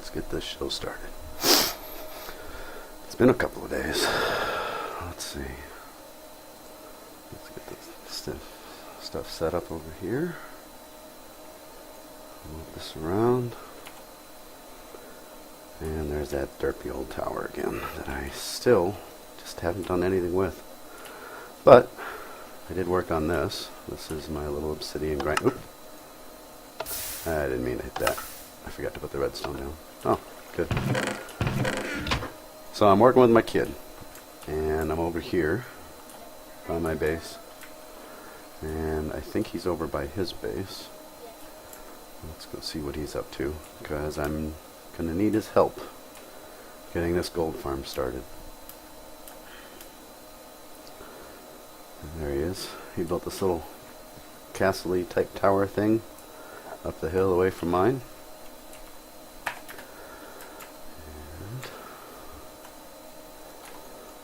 let's get this show started. It's been a couple of days. Let's see. Let's get this stuff set up over here. Move this around. And there's that derpy old tower again that I still just haven't done anything with. But I did work on this. This is my little obsidian grind. Oop. I didn't mean to hit that. I forgot to put the redstone down. Oh, good. So I'm working with my kid. And I'm over here by my base. And I think he's over by his base. Let's go see what he's up to, because I'm going to need his help getting this gold farm started. And there he is. He built this little castle-y type tower thing up the hill away from mine. And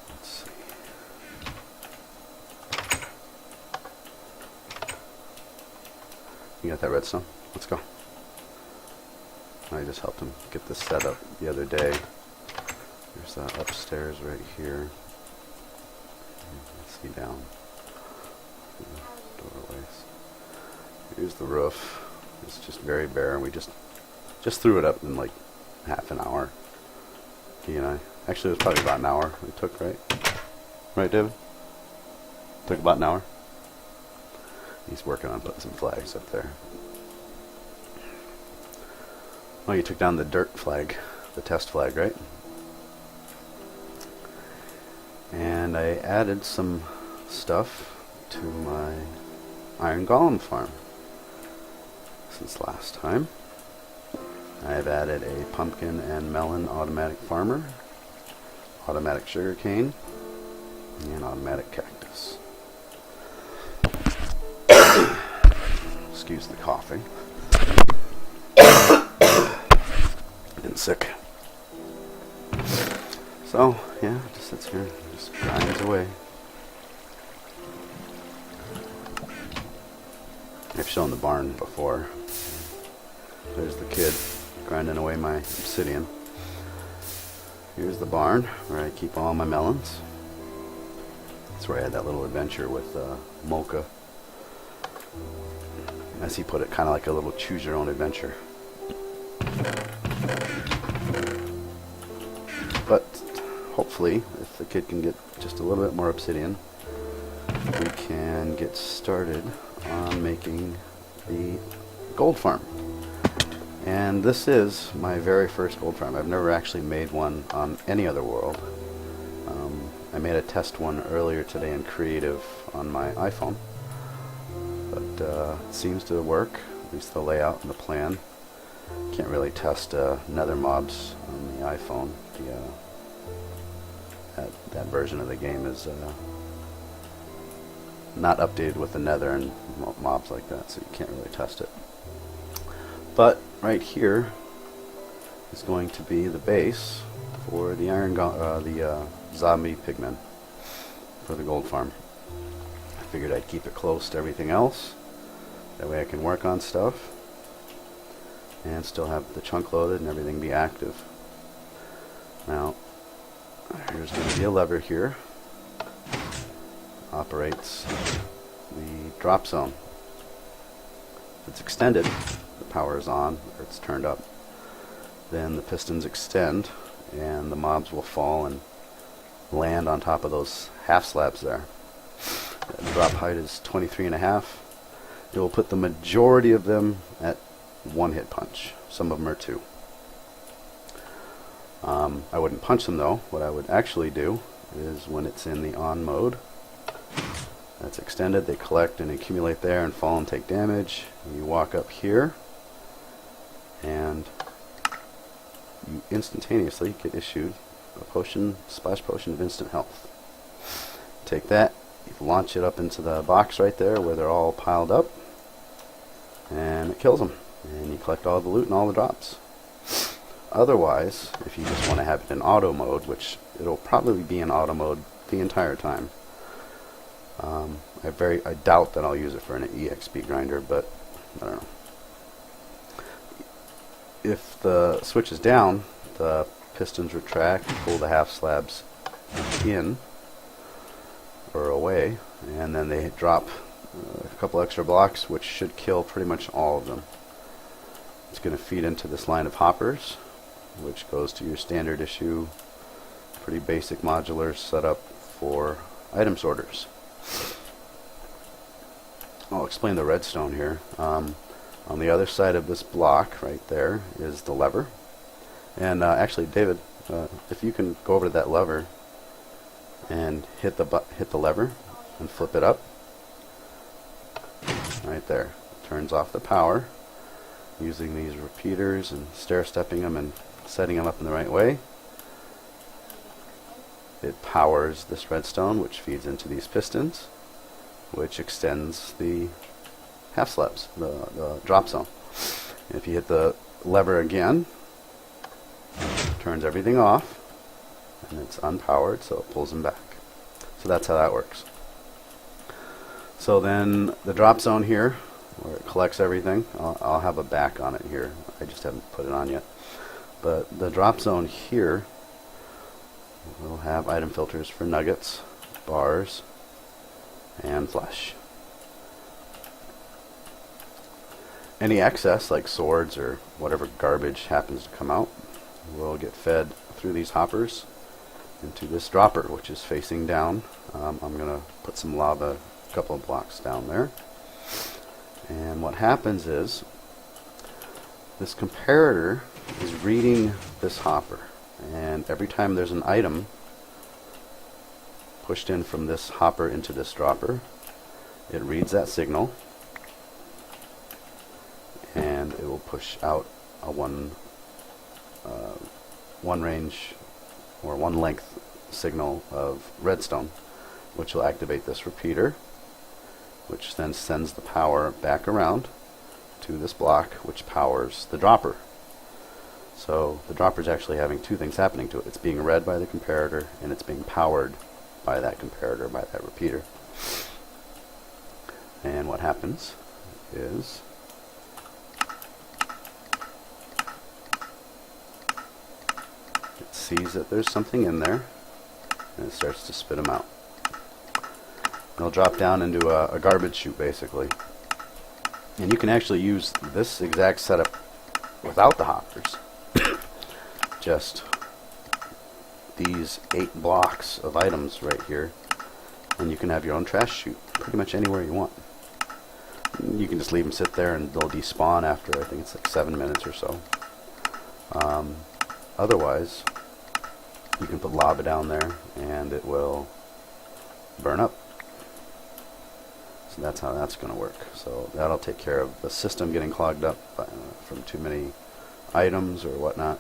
let's see. You got that redstone? Let's go. I just helped him get this set up the other day. There's that upstairs right here. Let's see down. Doorways. Here's the roof. It's just very bare, and we just threw it up in like half an hour. He and I. Actually, it was probably about an hour it took, right? Right, David? Took about an hour. He's working on putting some flags up there. Oh, you took down the dirt flag, the test flag, right? And I added some stuff to my iron golem farm since last time. I've added a pumpkin and melon automatic farmer, automatic sugar cane, and automatic cactus. Excuse the coughing. Been sick. So, yeah, just sits here, just grinds away. I've shown the barn before. There's the kid grinding away my obsidian. Here's the barn where I keep all my melons. That's where I had that little adventure with Mycah. As he put it, kind of like a little choose your own adventure. But hopefully, if the kid can get just a little bit more obsidian, we can get started on making the gold farm. And this is my very first gold farm. I've never actually made one on any other world. I made a test one earlier today in Creative on my iPhone. But it seems to work, at least the layout and the plan. Can't really test nether mobs on the iPhone. That version of the game is not updated with the nether and mobs like that, so you can't really test it. But right here is going to be the base for the zombie pigmen for the gold farm. I figured I'd keep it close to everything else. That way I can work on stuff and still have the chunk loaded and everything be active. Now, here's going to be a lever here. Operates the drop zone. If it's extended, the power is on, or it's turned up. Then the pistons extend, and the mobs will fall and land on top of those half slabs there. The drop height is 23.5. It will put the majority of them at one hit punch. Some of them are two. I wouldn't punch them though. What I would actually do is when it's in the on mode, that's extended, they collect and accumulate there and fall and take damage. You walk up here and you instantaneously get issued a potion, splash potion of instant health. Take that, you launch it up into the box right there where they're all piled up, and it kills them. And you collect all the loot and all the drops. Otherwise, if you just want to have it in auto mode, which it'll probably be in auto mode the entire time. I doubt that I'll use it for an EXP grinder, but I don't know. if the switch is down, the pistons retract, pull the half slabs in or away, and then they drop a couple extra blocks, which should kill pretty much all of them. It's going to feed into this line of hoppers, which goes to your standard issue, pretty basic modular setup for item sorters. I'll explain the redstone here. On the other side of this block right there is the lever. And actually, David, if you can go over to that lever and hit the lever and flip it up. Right there. Turns off the power using these repeaters and stair-stepping them and setting them up in the right way. It powers this redstone, which feeds into these pistons, which extends the half slabs, the drop zone. And if you hit the lever again, it turns everything off, and it's unpowered, so it pulls them back. So that's how that works. So then the drop zone here, where it collects everything, I'll have a back on it here. I just haven't put it on yet. But the drop zone here will have item filters for nuggets, bars, and flesh. Any excess, like swords or whatever garbage happens to come out, will get fed through these hoppers into this dropper, which is facing down. I'm going to put some lava a couple of blocks down there. And what happens is this comparator is reading this hopper, and every time there's an item pushed in from this hopper into this dropper, it reads that signal, and it will push out a one range or one length signal of redstone, which will activate this repeater, which then sends the power back around to this block, which powers the dropper. So the dropper is actually having two things happening to it. It's being read by the comparator, and it's being powered by that comparator, by that repeater. And what happens is it sees that there's something in there, and it starts to spit them out. It'll drop down into a garbage chute, basically. And you can actually use this exact setup without the hoppers. Just these 8 blocks of items right here, and you can have your own trash chute pretty much anywhere you want. You can just leave them sit there and they'll despawn after, I think it's like 7 minutes or so. Otherwise, you can put lava down there and it will burn up. So that's how that's going to work. So that'll take care of the system getting clogged up from too many items or whatnot.